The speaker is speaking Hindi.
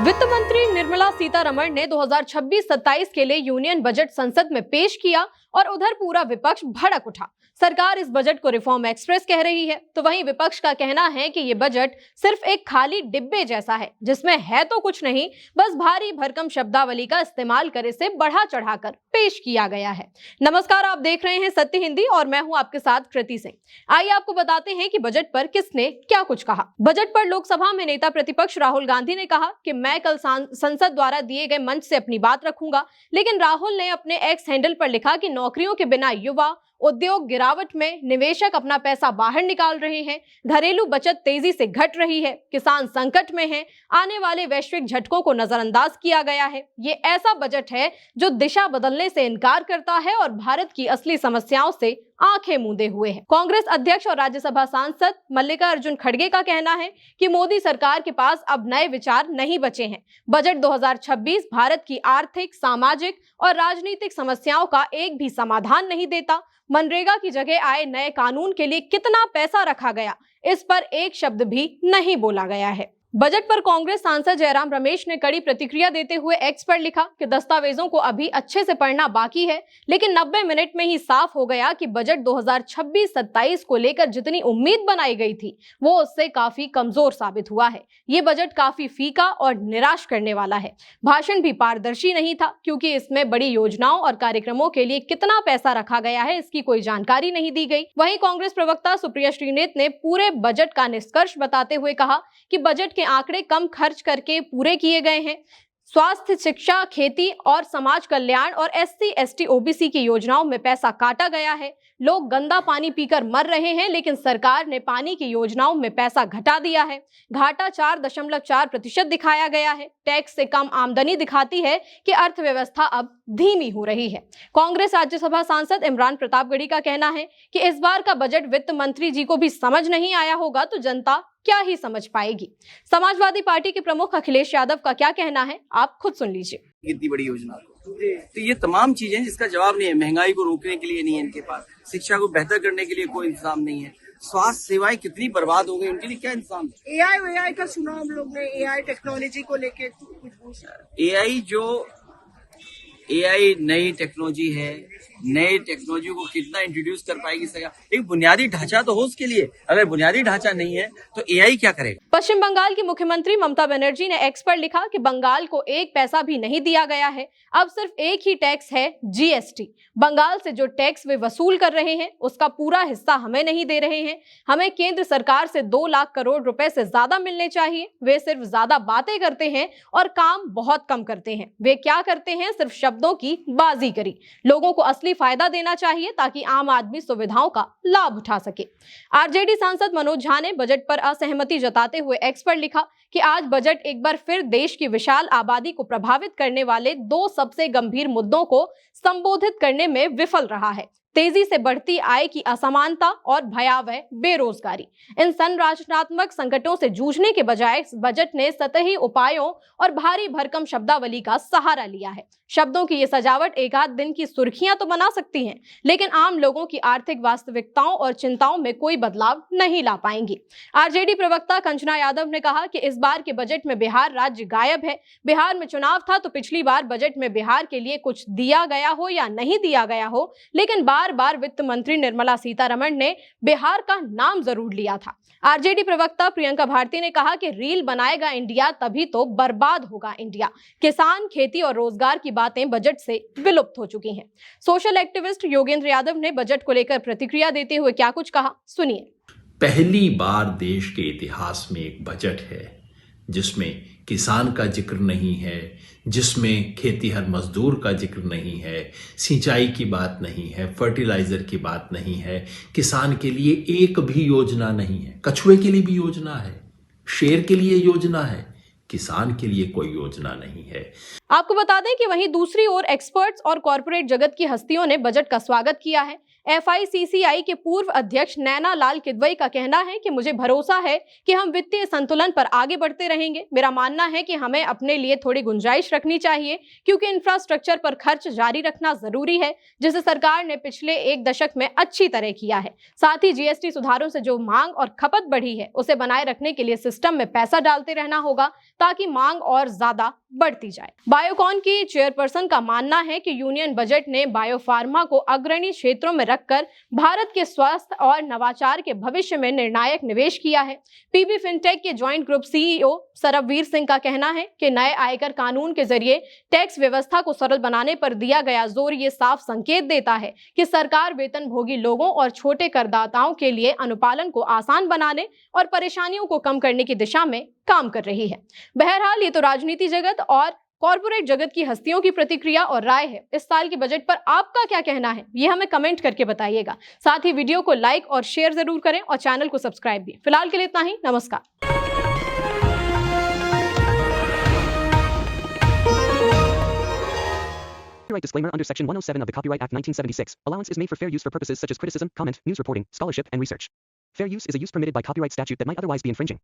वित्त मंत्री निर्मला सीतारमण ने 2026-27 के लिए यूनियन बजट संसद में पेश किया और उधर पूरा विपक्ष भड़क उठा। सरकार इस बजट को रिफॉर्म एक्सप्रेस कह रही है, तो वहीं विपक्ष का कहना है कि ये बजट सिर्फ एक खाली डिब्बे जैसा है, जिसमें है तो कुछ नहीं, बस भारी भरकम शब्दावली का इस्तेमाल कर इसे बढ़ा चढ़ाकर पेश किया गया है। नमस्कार, आप देख रहे हैं सत्य हिंदी और मैं हूं आपके साथ कृति सिंह। आइए आपको बताते हैं कि बजट पर किसने क्या कुछ कहा। बजट पर लोकसभा में नेता प्रतिपक्ष राहुल गांधी ने कहा कि मैं कल संसद द्वारा दिए गए मंच से अपनी बात रखूंगा, लेकिन राहुल ने अपने एक्स हैंडल पर लिखा कि नौकरियों के बिना युवा, उद्योग गिरावट में, निवेशक अपना पैसा बाहर निकाल रहे हैं, घरेलू बचत तेजी से घट रही है, किसान संकट में हैं, आने वाले वैश्विक झटकों को नजरअंदाज किया गया है। ये ऐसा बजट है जो दिशा बदलने से इनकार करता है और भारत की असली समस्याओं से आंखें मूंदे हुए है। कांग्रेस अध्यक्ष और राज्यसभा सांसद मल्लिकार्जुन खड़गे का कहना है कि मोदी सरकार के पास अब नए विचार नहीं बचे हैं। बजट 2026 भारत की आर्थिक, सामाजिक और राजनीतिक समस्याओं का एक भी समाधान नहीं देता। मनरेगा की जगह आए नए कानून के लिए कितना पैसा रखा गया, इस पर एक शब्द भी नहीं बोला गया है। बजट पर कांग्रेस सांसद जयराम रमेश ने कड़ी प्रतिक्रिया देते हुए एक्स पर लिखा कि दस्तावेजों को अभी अच्छे से पढ़ना बाकी है, लेकिन 90 मिनट में ही साफ हो गया कि बजट 2026-27 को लेकर जितनी उम्मीद बनाई गई थी वो उससे काफी कमजोर साबित हुआ है। ये बजट काफी फीका और निराश करने वाला है। भाषण भी पारदर्शी नहीं था, क्योंकि इसमें बड़ी योजनाओं और कार्यक्रमों के लिए कितना पैसा रखा गया है इसकी कोई जानकारी नहीं दी गई। वहीं कांग्रेस प्रवक्ता सुप्रिया श्रीनेत ने पूरे बजट का निष्कर्ष बताते हुए कहा कि बजट के आंकड़े कम खर्च करके पूरे किए गए हैं। स्वास्थ्य, शिक्षा, खेती और समाज कल्याण और SC, ST, OBC की योजनाओं में पैसा काटा गया है। लोग गंदा पानी पीकर मर रहे हैं, लेकिन सरकार ने पानी की योजनाओं में पैसा घटा दिया है। घाटा 4.4% दिखाया गया है। टैक्स से कम आमदनी दिखाती है कि अर्थव्यवस्था अब धीमी हो रही है। कांग्रेस राज्यसभा सांसद इमरान प्रतापगढ़ी का कहना है कि इस बार का बजट वित्त मंत्री जी को भी समझ नहीं आया होगा, तो जनता क्या ही समझ पाएगी। समाजवादी पार्टी के प्रमुख अखिलेश यादव का क्या कहना है, आप खुद सुन लीजिए। इतनी बड़ी योजना तो ये तमाम चीजें जिसका जवाब नहीं है। महंगाई को रोकने के लिए नहीं है इनके पास, शिक्षा को बेहतर करने के लिए कोई इंतजाम नहीं है, स्वास्थ्य सेवाएं कितनी बर्बाद हो गई, उनके लिए क्या इंतजाम है। AI का सुना हम लोग ने, AI टेक्नोलॉजी को लेके कुछ पूछा। AI नई टेक्नोलॉजी है, नई टेक्नोलॉजी को कितना इंट्रोड्यूस कर पाएगी सरकार। एक बुनियादी ढांचा तो हो उसके लिए, अगर बुनियादी ढांचा नहीं है तो AI क्या करेगा। पश्चिम बंगाल की मुख्यमंत्री ममता बनर्जी ने एक्स पर लिखा कि बंगाल को एक पैसा भी नहीं दिया गया है, अब सिर्फ एक ही टैक्स है, GST। बंगाल से जो टैक्स वे वसूल कर रहे हैं उसका पूरा हिस्सा हमें नहीं दे रहे हैं। हमें केंद्र सरकार से 2 लाख करोड़ रुपए से ज्यादा मिलने चाहिए। वे सिर्फ ज्यादा बातें करते हैं और काम बहुत कम करते हैं। वे क्या करते हैं, सिर्फ शब्दों की बाजीगरी। लोगों को असली फायदा देना चाहिए ताकि आम आदमी सुविधाओं का लाभ उठा सके। RJD सांसद मनोज झा ने बजट पर असहमति जताते हुए एक्स पर लिखा कि आज बजट एक बार फिर देश की विशाल आबादी को प्रभावित करने वाले 2 सबसे गंभीर मुद्दों को संबोधित करने में विफल रहा है। तेजी से बढ़ती आय की असमानता और भयावह बेरोजगारी। इन संरचनात्मक संकटों से जूझने के बजाय बजट ने सतही उपायों और भारी भरकम शब्दावली का सहारा लिया है। शब्दों की ये सजावट एक आध दिन की सुर्खियां तो बना सकती हैं, लेकिन आम लोगों की आर्थिक वास्तविकताओं और चिंताओं में कोई बदलाव नहीं ला पाएंगी। RJD प्रवक्ता कंचना यादव ने कहा कि इस बार के बजट में बिहार राज्य गायब है। बिहार में चुनाव था तो पिछली बार बजट में बिहार के लिए कुछ दिया गया हो या नहीं दिया गया हो, लेकिन बार बार वित्त मंत्री निर्मला सीतारमण ने बिहार का नाम जरूर लिया था। RJD प्रवक्ता प्रियंका भारती ने कहा कि रील बनाएगा इंडिया तभी तो बर्बाद होगा इंडिया। किसान, खेती और रोजगार की बातें बजट से विलुप्त हो चुकी हैं। सोशल एक्टिविस्ट योगेंद्र यादव ने बजट को लेकर प्रतिक्रिया देते हुए क्या कुछ कहा, सुनिए। पहली बार देश के इतिहास में एक बजट है जिसमें किसान का जिक्र नहीं है, जिसमें खेतीहर मजदूर का जिक्र नहीं है, सिंचाई की बात नहीं है, फर्टिलाइजर की बात नहीं है, किसान के लिए एक भी योजना नहीं है। कछुए के लिए भी योजना है, शेर के लिए योजना है, किसान के लिए कोई योजना नहीं है। आपको बता दें कि वहीं दूसरी ओर एक्सपर्ट्स और कॉर्पोरेट जगत की हस्तियों ने बजट का स्वागत किया है। FICCI के पूर्व अध्यक्ष नैना लाल किदवई का कहना है कि मुझे भरोसा है कि हम वित्तीय संतुलन पर आगे बढ़ते रहेंगे। मेरा मानना है कि हमें अपने लिए थोड़ी गुंजाइश रखनी चाहिए क्योंकि इंफ्रास्ट्रक्चर पर खर्च जारी रखना जरूरी है, जिसे सरकार ने पिछले 1 दशक में अच्छी तरह किया है। साथ ही GST सुधारों से जो मांग और खपत बढ़ी है उसे बनाए रखने के लिए सिस्टम में पैसा डालते रहना होगा ताकि मांग और ज्यादा बढ़ती जाए। बायोकॉन की चेयरपर्सन का मानना है कि यूनियन बजट ने बायोफार्मा को अग्रणी क्षेत्रों में रखकर भारत के स्वास्थ्य और नवाचार के भविष्य में निर्णायक निवेश किया है। PB फिनटेक के ज्वाइंट ग्रुप CEO सरबवीर सिंह का कहना है कि नए आयकर कानून के जरिए टैक्स व्यवस्था को सरल बनाने पर दिया गया जोर ये साफ संकेत देता है कि सरकार वेतनभोगी लोगों और छोटे करदाताओं के लिए अनुपालन को आसान बनाने और परेशानियों को कम करने की दिशा में काम कर रही है। बहरहाल ये तो राजनीति जगत और कॉर्पोरेट जगत की हस्तियों की प्रतिक्रिया और राय है। इस साल के बजट पर आपका क्या कहना है, ये हमें कमेंट करके बताइएगा। साथ ही वीडियो को लाइक और शेयर जरूर करें और चैनल को सब्सक्राइब भी। फिलहाल के लिए इतना ही। नमस्कार। Copyright disclaimer under Section 107 of the Copyright Act 1976. Allowance is made for fair use for purposes such as criticism, comment, news reporting, scholarship, and research. Fair use is a use permitted by copyright statute that might otherwise be infringing.